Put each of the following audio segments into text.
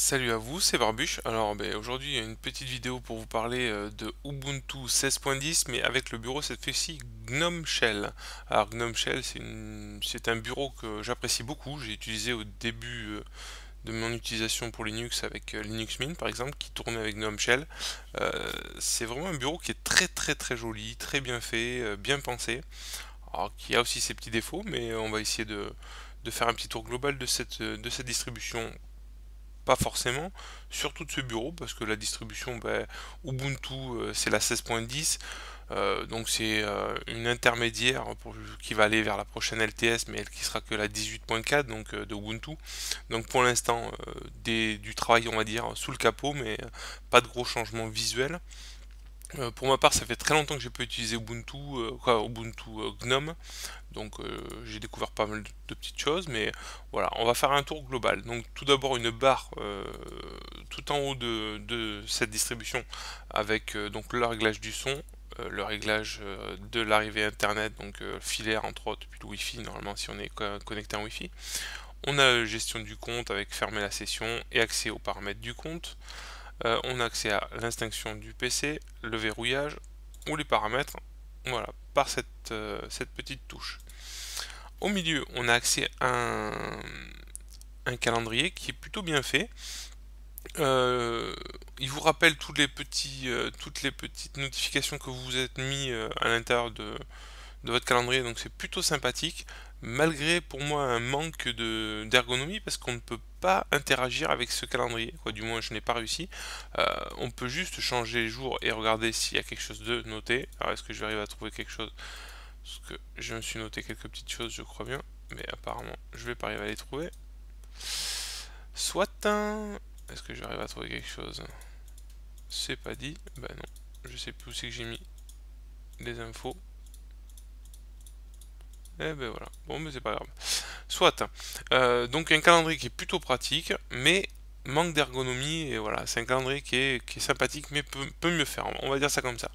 Salut à vous, c'est Barbuche. Alors aujourd'hui il y a une petite vidéo pour vous parler de Ubuntu 16.10 mais avec le bureau cette fois-ci Gnome Shell. Alors Gnome Shell c'est un bureau que j'apprécie beaucoup, j'ai utilisé au début de mon utilisation pour Linux avec Linux Mint par exemple qui tournait avec Gnome Shell. C'est vraiment un bureau qui est très joli, très bien fait, bien pensé. Alors qui a aussi ses petits défauts mais on va essayer de faire un petit tour global de cette distribution. Pas forcément, surtout de ce bureau, parce que la distribution Ubuntu c'est la 16.10, donc c'est une intermédiaire qui va aller vers la prochaine LTS, mais elle qui sera que la 18.4 donc de Ubuntu. Donc pour l'instant du travail on va dire sous le capot, mais pas de gros changements visuels. Pour ma part, ça fait très longtemps que j'ai pas utilisé Ubuntu Gnome, donc j'ai découvert pas mal de petites choses, mais voilà, on va faire un tour global. Donc tout d'abord une barre tout en haut de cette distribution avec donc le réglage du son, le réglage de l'arrivée internet, donc filaire entre autres, puis le wifi normalement si on est connecté en wifi. On a la gestion du compte avec fermer la session et accès aux paramètres du compte. On a accès à l'extinction du PC, le verrouillage ou les paramètres, voilà, par cette petite touche. Au milieu, on a accès à un calendrier qui est plutôt bien fait. Il vous rappelle toutes les petites notifications que vous vous êtes mis à l'intérieur de votre calendrier, donc c'est plutôt sympathique, malgré pour moi un manque d'ergonomie parce qu'on ne peut pas interagir avec ce calendrier, quoi, du moins je n'ai pas réussi. On peut juste changer les jours et regarder s'il y a quelque chose de noté. Alors est-ce que je vais arriver à trouver quelque chose? Parce que je me suis noté quelques petites choses, je crois bien, mais apparemment je vais pas arriver à les trouver. Soit est-ce que j'arrive à trouver quelque chose? C'est pas dit. Ben non. Je sais plus où c'est que j'ai mis les infos. Et ben voilà. Bon, mais c'est pas grave. Soit. Donc un calendrier qui est plutôt pratique, mais manque d'ergonomie. Et voilà, c'est un calendrier qui est sympathique, mais peut mieux faire. On va dire ça comme ça.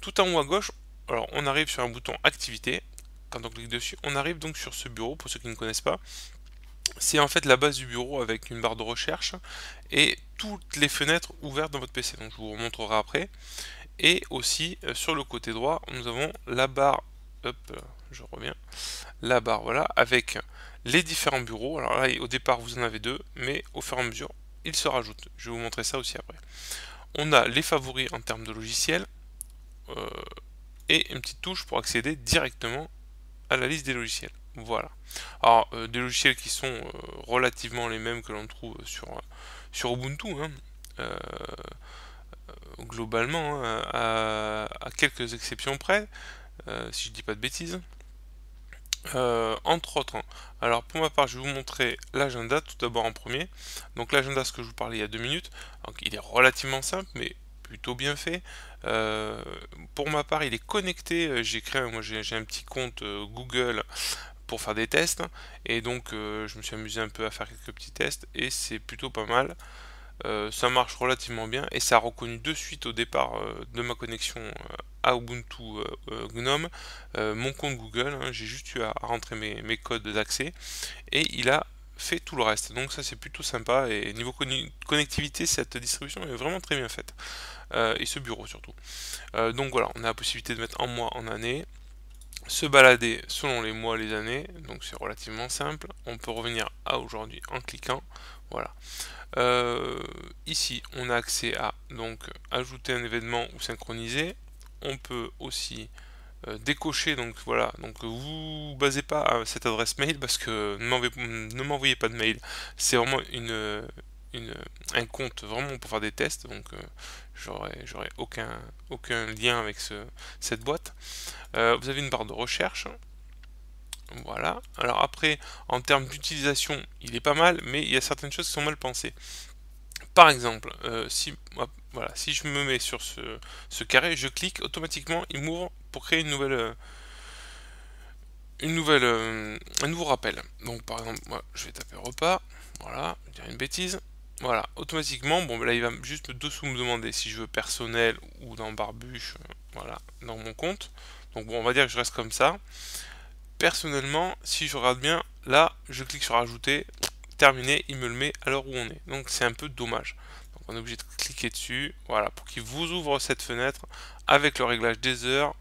Tout en haut à gauche, alors on arrive sur un bouton activité. Quand on clique dessus, on arrive donc sur ce bureau, pour ceux qui ne connaissent pas. C'est en fait la base du bureau avec une barre de recherche et toutes les fenêtres ouvertes dans votre PC. Donc je vous remontrerai après. Et aussi sur le côté droit, nous avons la barre, hop, je reviens, la barre, voilà, avec les différents bureaux. Alors là, au départ, vous en avez deux, mais au fur et à mesure, ils se rajoutent. Je vais vous montrer ça aussi après. On a les favoris en termes de logiciels euh, et une petite touche pour accéder directement à la liste des logiciels. Voilà. Alors, des logiciels qui sont relativement les mêmes que l'on trouve sur Ubuntu, hein. Euh, Globalement, hein, à quelques exceptions près, si je dis pas de bêtises. Entre autres, hein. Alors pour ma part, je vais vous montrer l'agenda tout d'abord en premier. Donc l'agenda, ce que je vous parlais il y a 2 minutes, donc il est relativement simple, mais plutôt bien fait. Pour ma part, il est connecté. J'ai créé, moi j'ai un petit compte Google pour faire des tests, et donc je me suis amusé un peu à faire quelques petits tests, et c'est plutôt pas mal. Ça marche relativement bien et ça a reconnu de suite au départ de ma connexion à Ubuntu Gnome mon compte Google, hein. J'ai juste eu à rentrer mes codes d'accès et il a fait tout le reste. Donc ça c'est plutôt sympa et niveau connectivité cette distribution est vraiment très bien faite. Et ce bureau surtout. Donc voilà, on a la possibilité de mettre en mois, en année, se balader selon les mois, les années, donc c'est relativement simple. On peut revenir à aujourd'hui en cliquant. Voilà. Euh, Ici, on a accès à donc ajouter un événement ou synchroniser. On peut aussi décocher. Donc voilà. Donc vous basez pas à cette adresse mail parce que ne m'envoyez pas de mail. C'est vraiment un compte vraiment pour faire des tests. Donc j'aurai aucun lien avec cette boîte. Vous avez une barre de recherche. Voilà. Alors après, en termes d'utilisation, il est pas mal, mais il y a certaines choses qui sont mal pensées. Par exemple, voilà, si je me mets sur ce carré, je clique, automatiquement il m'ouvre pour créer un nouveau rappel. Donc par exemple, moi, je vais taper repas, voilà, je dirais une bêtise. Voilà, automatiquement, bon là il va juste dessous me demander si je veux personnel ou dans Barbuche, voilà, dans mon compte. Donc bon, on va dire que je reste comme ça. Personnellement, si je regarde bien, là, je clique sur ajouter, terminé, il me le met à l'heure où on est. Donc c'est un peu dommage. Donc on est obligé de cliquer dessus, voilà, pour qu'il vous ouvre cette fenêtre avec le réglage des heures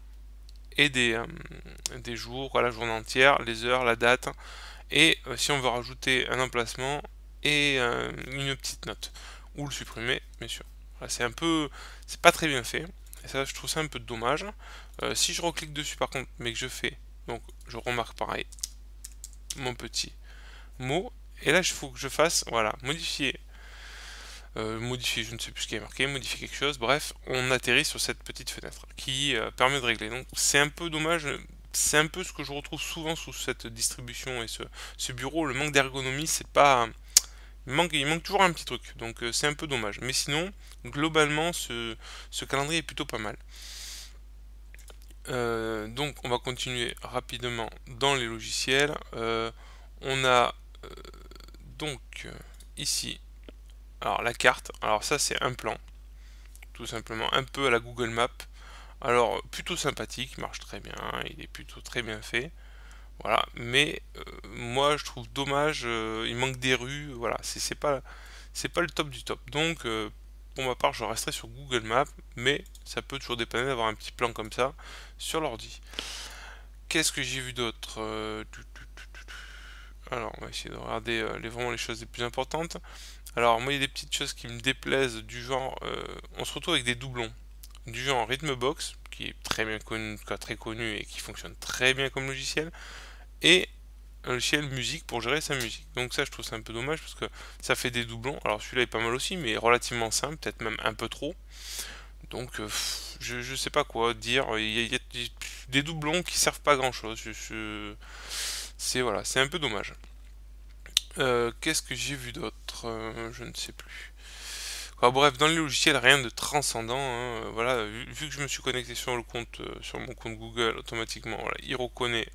et des jours, voilà, journée entière, les heures, la date, et si on veut rajouter un emplacement et une petite note, ou le supprimer, bien sûr. Voilà, c'est pas très bien fait, et ça je trouve ça un peu dommage. Si je reclique dessus par contre, mais que je fais, donc je remarque pareil, mon petit mot, et là il faut que je fasse, voilà, modifier, je ne sais plus ce qui est marqué, modifier quelque chose, bref, on atterrit sur cette petite fenêtre qui permet de régler. Donc c'est un peu dommage, c'est un peu ce que je retrouve souvent sous cette distribution et ce bureau, le manque d'ergonomie, c'est pas... il manque toujours un petit truc, donc c'est un peu dommage. Mais sinon, globalement, ce calendrier est plutôt pas mal. Donc on va continuer rapidement dans les logiciels. On a donc ici, alors la carte, alors ça c'est un plan, tout simplement, un peu à la Google Maps. Alors plutôt sympathique, il marche très bien, il est plutôt très bien fait. Voilà, mais moi je trouve dommage, il manque des rues, voilà, c'est pas le top du top. Donc pour ma part je resterai sur Google Maps, mais ça peut toujours dépanner d'avoir un petit plan comme ça sur l'ordi. Qu'est-ce que j'ai vu d'autre? Alors on va essayer de regarder vraiment les choses les plus importantes. Alors moi il y a des petites choses qui me déplaisent du genre, on se retrouve avec des doublons du genre Rhythmbox, qui est très bien connu, très connu et qui fonctionne très bien comme logiciel, et un logiciel musique pour gérer sa musique. Donc ça je trouve ça un peu dommage parce que ça fait des doublons. Alors celui-là est pas mal aussi, mais relativement simple, peut-être même un peu trop. Donc je sais pas quoi dire. Il y a des doublons qui servent pas à grand chose. C'est voilà, c'est un peu dommage. Qu'est-ce que j'ai vu d'autre? Je ne sais plus. Enfin, bref, dans les logiciels, rien de transcendant, hein. Voilà, vu que je me suis connecté sur le compte, sur mon compte Google, automatiquement, voilà, il reconnaît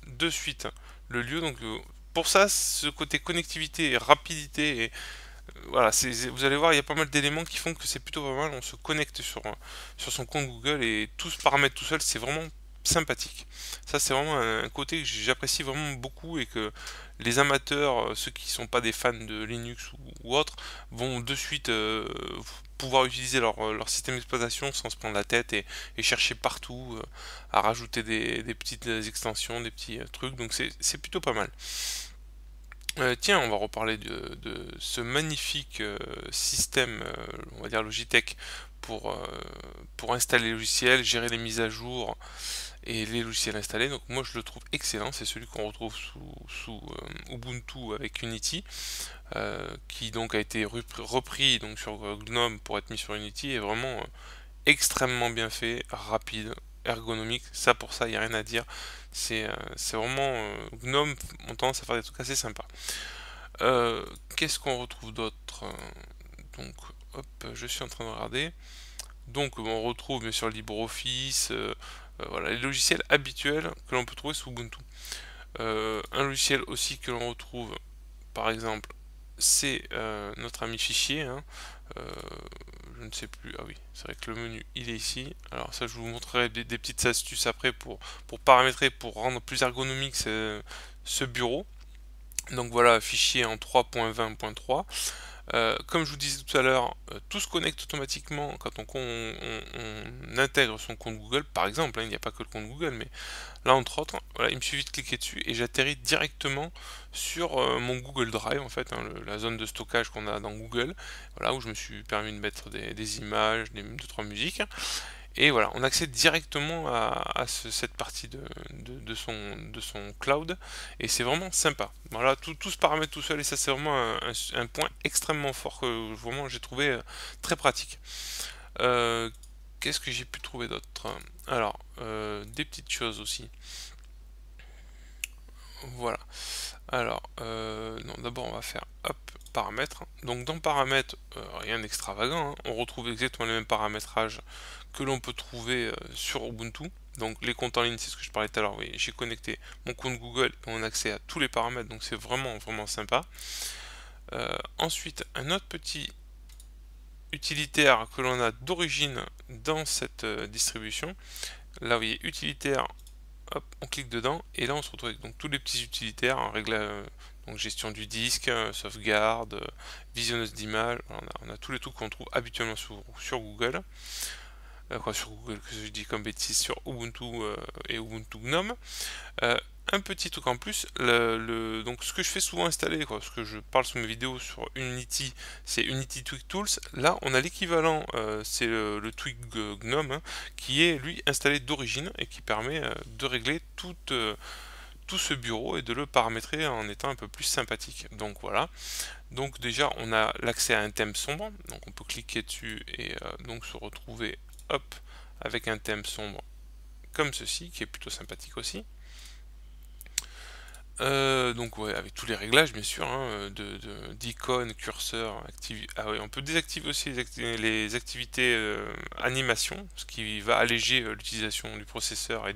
de suite le lieu. Donc pour ça, ce côté connectivité et rapidité, et voilà, vous allez voir, il y a pas mal d'éléments qui font que c'est plutôt pas mal. On se connecte sur son compte Google et tout se paramètre tout seul, c'est vraiment sympathique. Ça, c'est vraiment un côté que j'apprécie vraiment beaucoup et que les amateurs, ceux qui sont pas des fans de Linux ou autres, vont de suite pouvoir utiliser leur système d'exploitation sans se prendre la tête et chercher partout à rajouter des petites extensions, des petits trucs. Donc c'est plutôt pas mal. Tiens, on va reparler de ce magnifique système, on va dire Logitech, pour, euh, pour installer les logiciels, gérer les mises à jour et les logiciels installés. Donc moi je le trouve excellent, c'est celui qu'on retrouve sous Ubuntu avec Unity, qui donc a été repris donc sur GNOME pour être mis sur Unity, et vraiment extrêmement bien fait, rapide, ergonomique. Ça pour ça, il n'y a rien à dire. C'est vraiment GNOME, on tendance à faire des trucs assez sympas. Qu'est-ce qu'on retrouve d'autre? Donc, hop, je suis en train de regarder. Donc, on retrouve bien sûr LibreOffice, voilà, les logiciels habituels que l'on peut trouver sous Ubuntu. Un logiciel aussi que l'on retrouve, par exemple, c'est notre ami fichier, hein. Euh, je ne sais plus. Ah oui, c'est vrai que le menu il est ici. Alors ça, je vous montrerai des petites astuces après pour paramétrer, pour rendre plus ergonomique ce bureau. Donc voilà, fichier en 3.20.3. Comme je vous disais tout à l'heure, tout se connecte automatiquement quand on intègre son compte Google, par exemple, hein. Il n'y a pas que le compte Google, mais là entre autres, voilà, il me suffit de cliquer dessus et j'atterris directement sur mon Google Drive, en fait, hein, la zone de stockage qu'on a dans Google, voilà, où je me suis permis de mettre des images, deux trois musiques. Et voilà, on accède directement à cette partie de son cloud, et c'est vraiment sympa. Voilà, tout se paramètre tout seul, et ça c'est vraiment un point extrêmement fort que vraiment j'ai trouvé très pratique. Euh, Qu'est-ce que j'ai pu trouver d'autre? Alors, des petites choses aussi. Voilà. Alors, non, d'abord on va faire hop, paramètres. Donc dans paramètres, rien d'extravagant, hein. On retrouve exactement les mêmes paramétrages que l'on peut trouver sur Ubuntu. Donc les comptes en ligne, c'est ce que je parlais tout à l'heure. Oui, j'ai connecté mon compte Google et on a accès à tous les paramètres, donc c'est vraiment vraiment sympa. Ensuite, un autre petit utilitaire que l'on a d'origine dans cette distribution. Là, vous voyez utilitaire. Hop, on clique dedans et là on se retrouve avec donc tous les petits utilitaires, hein, Donc gestion du disque, sauvegarde, visionneuse d'images, on a tous les trucs qu'on trouve habituellement sur Google. Quoi, sur Google, que je dis comme bêtise, sur Ubuntu et Ubuntu GNOME. Euh, un petit truc en plus, donc ce que je fais souvent installer, quoi, ce que je parle sur mes vidéos sur Unity, c'est Unity Tweak Tools. Là, on a l'équivalent, c'est le Tweak GNOME, hein, qui est lui installé d'origine et qui permet de régler tout ce bureau et de le paramétrer en étant un peu plus sympathique. Donc voilà. Donc déjà, on a l'accès à un thème sombre, donc on peut cliquer dessus et donc se retrouver, hop, avec un thème sombre comme ceci, qui est plutôt sympathique aussi. Donc ouais, avec tous les réglages bien sûr, hein, d'icônes, curseur, ah ouais, on peut désactiver aussi les activités animation, ce qui va alléger l'utilisation du processeur et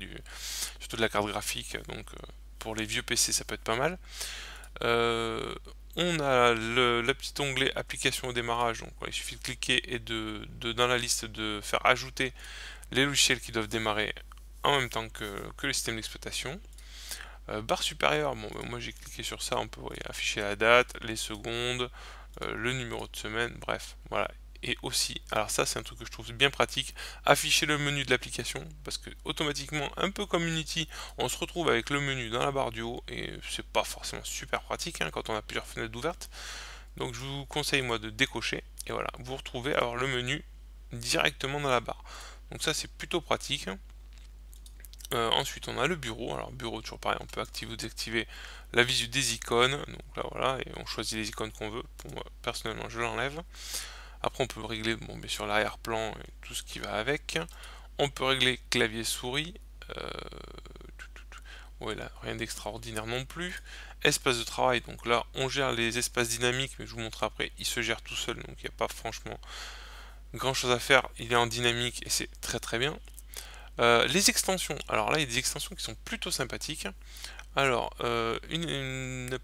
surtout de la carte graphique, donc pour les vieux PC ça peut être pas mal. On a le petit onglet application au démarrage, donc il suffit de cliquer et dans la liste de faire ajouter les logiciels qui doivent démarrer en même temps que le système d'exploitation. Barre supérieure, bon, moi j'ai cliqué sur ça, on peut afficher la date, les secondes, le numéro de semaine, bref, voilà. Et aussi, alors ça c'est un truc que je trouve bien pratique, afficher le menu de l'application, parce que automatiquement, un peu comme Unity, on se retrouve avec le menu dans la barre du haut, et c'est pas forcément super pratique hein, quand on a plusieurs fenêtres ouvertes. Donc je vous conseille moi de décocher, et voilà, vous retrouvez alors le menu directement dans la barre. Donc ça c'est plutôt pratique. Ensuite on a le bureau, alors bureau toujours pareil, on peut activer ou désactiver la visu des icônes, donc là voilà, et on choisit les icônes qu'on veut, pour moi personnellement je l'enlève. Après on peut régler, bon bien sûr l'arrière-plan et tout ce qui va avec, on peut régler clavier souris, ouais là rien d'extraordinaire non plus. Espace de travail, donc là on gère les espaces dynamiques, mais je vous montre après, il se gère tout seul, donc il n'y a pas franchement grand chose à faire, il est en dynamique et c'est très très bien. Les extensions, alors là il y a des extensions qui sont plutôt sympathiques. Alors une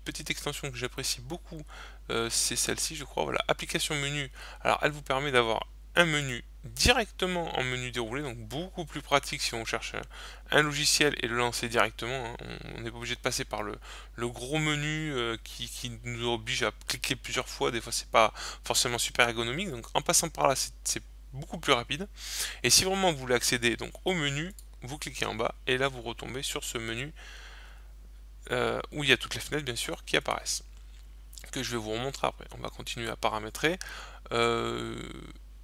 petite extension que j'apprécie beaucoup, c'est celle-ci je crois, voilà, application menu. Alors elle vous permet d'avoir un menu directement en menu déroulé, donc beaucoup plus pratique si on cherche un logiciel et le lancer directement, hein. On n'est pas obligé de passer par le gros menu qui nous oblige à cliquer plusieurs fois, des fois c'est pas forcément super ergonomique, donc en passant par là c'est beaucoup plus rapide. Et si vraiment vous voulez accéder donc au menu, vous cliquez en bas et là vous retombez sur ce menu où il y a toutes les fenêtres bien sûr qui apparaissent, que je vais vous remontrer après. On va continuer à paramétrer.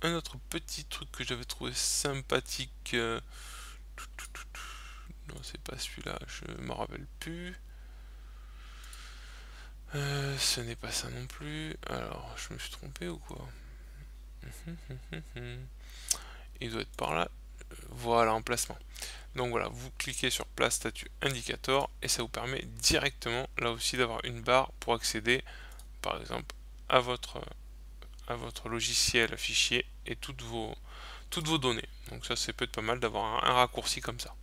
Un autre petit truc que j'avais trouvé sympathique, non c'est pas celui-là, je me rappelle plus. Ce n'est pas ça non plus. Alors je me suis trompé ou quoi? Il doit être par là. Voilà, emplacement. Donc voilà, vous cliquez sur place statut indicator et ça vous permet directement là aussi d'avoir une barre pour accéder par exemple à votre logiciel fichier et toutes vos données. Donc ça peut être pas mal d'avoir un raccourci comme ça.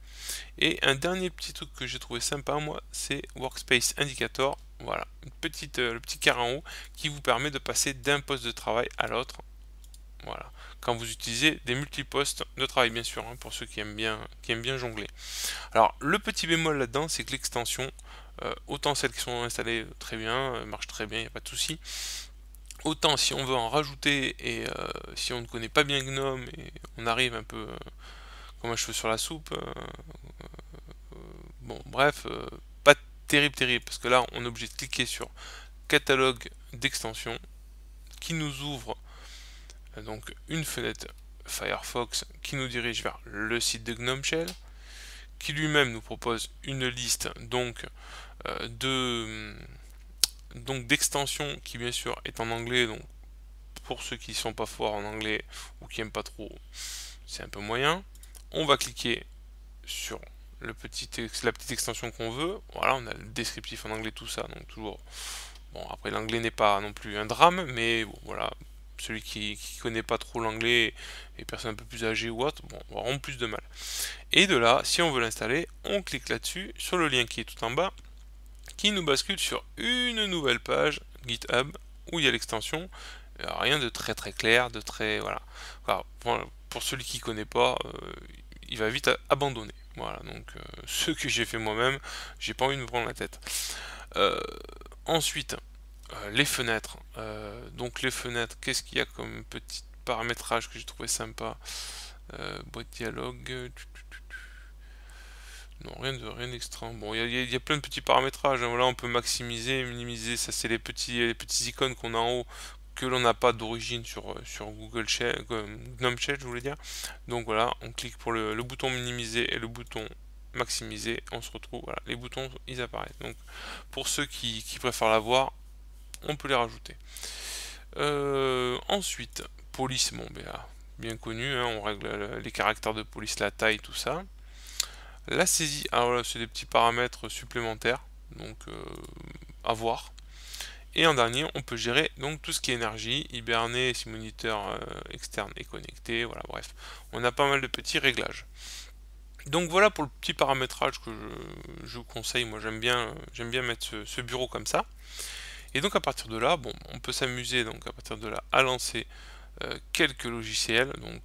Et un dernier petit truc que j'ai trouvé sympa moi, c'est Workspace Indicator. Voilà, le petit carré en haut qui vous permet de passer d'un poste de travail à l'autre. Voilà, quand vous utilisez des multipostes de travail bien sûr, hein, pour ceux qui aiment bien jongler. Alors le petit bémol là-dedans, c'est que l'extension, autant celles qui sont installées très bien, marchent très bien, il n'y a pas de souci. Autant si on veut en rajouter et si on ne connaît pas bien GNOME et on arrive un peu comme un cheveu sur la soupe, bon bref, pas terrible parce que là on est obligé de cliquer sur catalogue d'extensions qui nous ouvre donc une fenêtre Firefox qui nous dirige vers le site de GNOME Shell, qui lui-même nous propose une liste donc d'extensions qui bien sûr est en anglais, donc pour ceux qui sont pas forts en anglais ou qui aiment pas trop, c'est un peu moyen. On va cliquer sur la petite extension qu'on veut. Voilà, on a le descriptif en anglais, tout ça, donc toujours. Bon, après l'anglais n'est pas non plus un drame, mais bon, voilà, celui qui connaît pas trop l'anglais et personne un peu plus âgée ou autre, bon, on va avoir plus de mal. Et de là, si on veut l'installer, on clique là-dessus, sur le lien qui est tout en bas, qui nous bascule sur une nouvelle page GitHub où il y a l'extension. Rien de très très clair, de très voilà. Alors, pour celui qui connaît pas, il va vite abandonner. Voilà, donc ce que j'ai fait moi-même, j'ai pas envie de me prendre la tête. Ensuite, les fenêtres. Donc les fenêtres, qu'est-ce qu'il y a comme petit paramétrage que j'ai trouvé sympa? Boîte dialogue. Non, rien d'extra. Bon, il y a plein de petits paramétrages, hein. Voilà, on peut maximiser, minimiser. Ça, c'est les petits icônes qu'on a en haut que l'on n'a pas d'origine sur Google Shell, GNOME Shell, je voulais dire. Donc voilà, on clique pour le bouton minimiser et le bouton maximiser. On se retrouve, voilà, les boutons, ils apparaissent. Donc pour ceux qui préfèrent l'avoir, on peut les rajouter. Ensuite, police, bon, ben, bien connu, hein, on règle les caractères de police, la taille, tout ça. La saisie, alors là, c'est des petits paramètres supplémentaires, donc à voir. Et en dernier, on peut gérer donc tout ce qui est énergie, hiberner si moniteur externe est connecté, voilà, bref. On a pas mal de petits réglages. Donc voilà pour le petit paramétrage que je vous conseille. Moi j'aime bien mettre ce bureau comme ça. Et donc à partir de là, bon, on peut s'amuser donc à partir de là à lancer quelques logiciels. Donc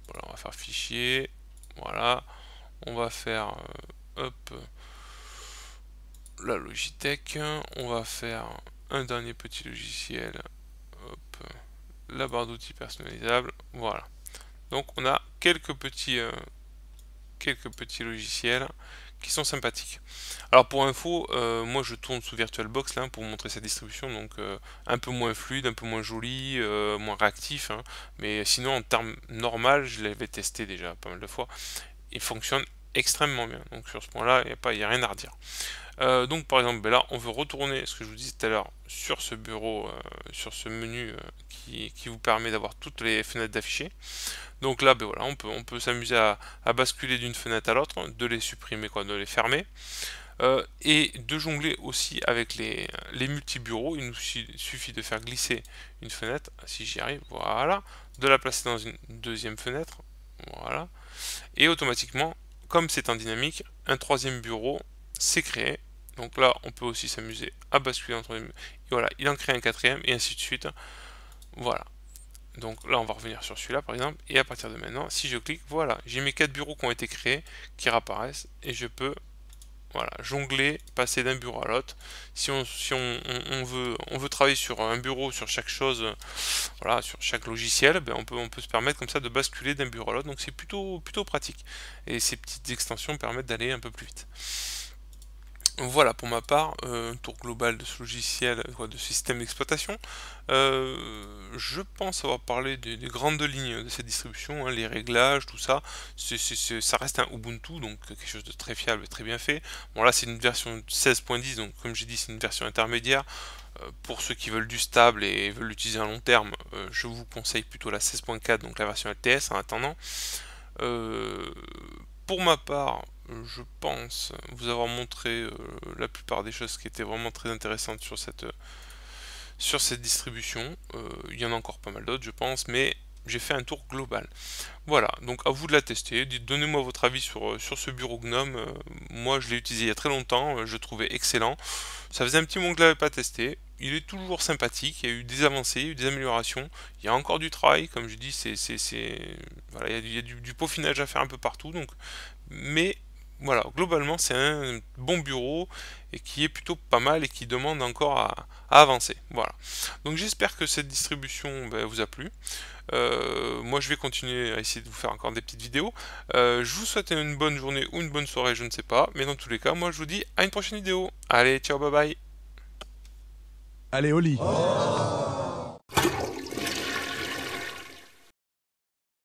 voilà, on va faire fichier, voilà, on va faire hop la Logitech, on va faire un dernier petit logiciel, hop, la barre d'outils personnalisable, voilà. Donc on a quelques petits logiciels qui sont sympathiques. Alors pour info, moi je tourne sous VirtualBox là pour vous montrer sa distribution, donc un peu moins fluide, un peu moins joli, moins réactif, hein. Mais sinon en termes normal, je l'avais testé déjà pas mal de fois, il fonctionne extrêmement bien. Donc sur ce point-là, il n'y a rien à redire. Donc par exemple, ben là, on veut retourner ce que je vous disais tout à l'heure sur ce bureau, sur ce menu qui vous permet d'avoir toutes les fenêtres d'afficher. Donc là, ben voilà, on peut s'amuser à basculer d'une fenêtre à l'autre, de les supprimer, quoi, de les fermer, et de jongler aussi avec les multi-bureaux. Il nous suffit de faire glisser une fenêtre, si j'y arrive, voilà, de la placer dans une deuxième fenêtre, voilà, et automatiquement, comme c'est en dynamique, un troisième bureau s'est créé. Donc là, on peut aussi s'amuser à basculer entre les... Et voilà, il en crée un quatrième, et ainsi de suite. Voilà. Donc là, on va revenir sur celui-là, par exemple. Et à partir de maintenant, si je clique, voilà, j'ai mes 4 bureaux qui ont été créés, qui réapparaissent. Et je peux, voilà, jongler, passer d'un bureau à l'autre. Si on veut travailler sur un bureau, sur chaque chose, voilà, sur chaque logiciel, ben on peut se permettre comme ça de basculer d'un bureau à l'autre. Donc c'est plutôt pratique. Et ces petites extensions permettent d'aller un peu plus vite. Voilà pour ma part, un tour global de ce logiciel, de ce système d'exploitation. Je pense avoir parlé des grandes lignes de cette distribution, hein, les réglages, tout ça. Ça reste un Ubuntu, donc quelque chose de très fiable et très bien fait. Bon là c'est une version 16.10, donc comme j'ai dit c'est une version intermédiaire. Pour ceux qui veulent du stable et veulent l'utiliser à long terme, je vous conseille plutôt la 16.4, donc la version LTS en attendant. Pour ma part, je pense vous avoir montré la plupart des choses qui étaient vraiment très intéressantes sur cette distribution. Il y en a encore pas mal d'autres, je pense, mais j'ai fait un tour global. Voilà, donc à vous de la tester. Donnez-moi votre avis sur ce bureau Gnome. Moi, je l'ai utilisé il y a très longtemps, je le trouvais excellent. Ça faisait un petit moment que je ne l'avais pas testé. Il est toujours sympathique, il y a eu des avancées, il y a eu des améliorations. Il y a encore du travail, comme je dis, voilà, il y a du peaufinage à faire un peu partout. Donc, mais voilà, globalement, c'est un bon bureau et qui est plutôt pas mal et qui demande encore à avancer. Voilà. Donc j'espère que cette distribution vous a plu. Moi, je vais continuer à essayer de vous faire encore des petites vidéos. Je vous souhaite une bonne journée ou une bonne soirée, je ne sais pas. Mais dans tous les cas, moi, je vous dis à une prochaine vidéo. Allez, ciao, bye bye. Allez, au lit.